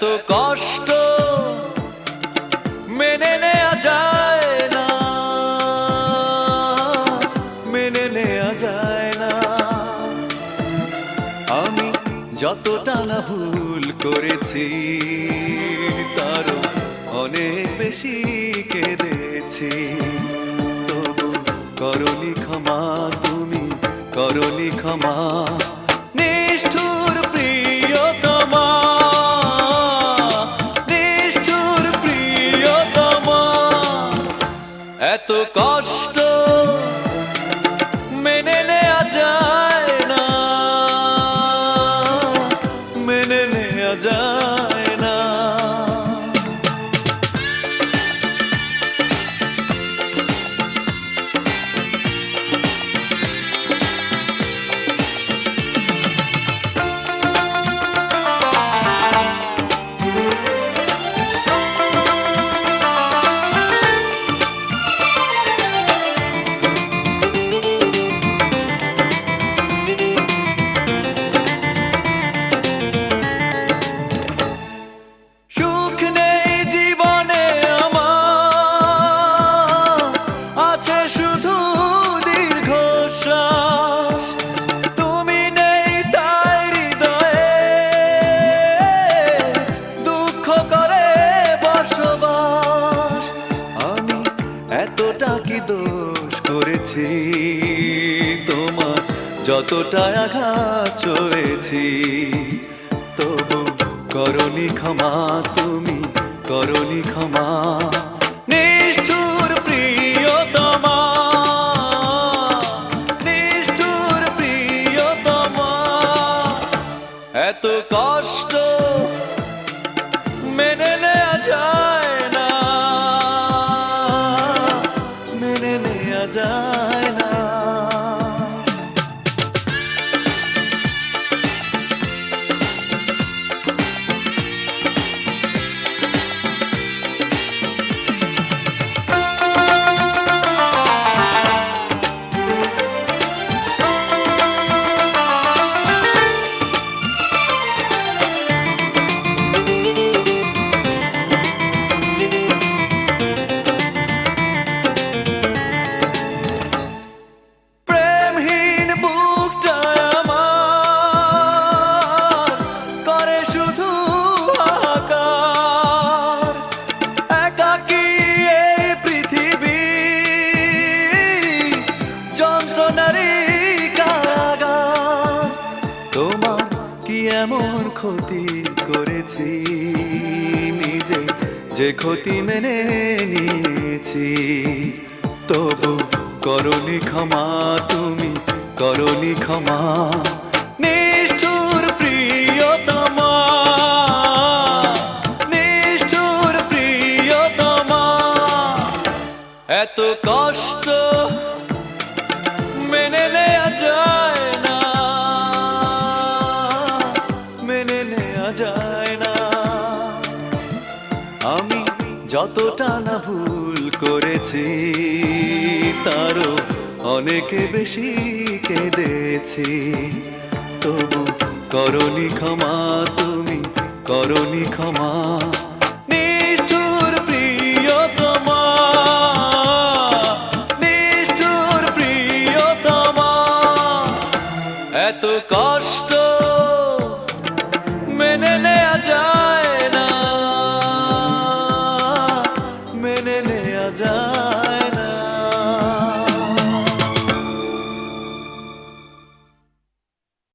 এত কষ্ট মেনে নেওয়া যায় না, মেনে নেওয়া যায় না। আমি যতটা না ভুল করেছি তারও অনেক বেশি কেঁদেছি, তবু করনি ক্ষমা, তুমি করনি ক্ষমা। নিষ্ঠুর প্রিয়তমা, নিষ্ঠুর প্রিয়তমা, এত কষ্ট মেনে নেওয়া যায় না, মেনে নেওয়া যায় না। দোষ করেছি তোমার, যতটা আঘাত সয়েছি, তবু করনি ক্ষমা, তুমি করনি ক্ষমা। নিষ্ঠুর প্রিয়তমা, নিষ্ঠুর প্রিয়তমা, এত কষ্ট মেনে নেওয়া যায় না, মেনে নেওয়া যায় না। তোমার কি এমন ক্ষতি করেছি, নিজে যে ক্ষতি মেনে নিয়েছি, তবু করনি ক্ষমা, তুমি করনি ক্ষমা। নিষ্ঠুর প্রিয়তমা, নিষ্ঠুর প্রিয়তমা, এত কষ্ট মেনে নেওয়া যায় না, মেনে নেওয়া যায় না। আমি যতটা না ভুল করেছি তারও অনেক বেশি কেঁদেছি, তবু করনি ক্ষমা, তুমি করনি ক্ষমা। নিষ্ঠুর প্রিয়তমা, নিষ্ঠুর প্রিয়তমা, এত কষ্ট মেনে নেওয়া যায় না, মেনে নেওয়া যায়।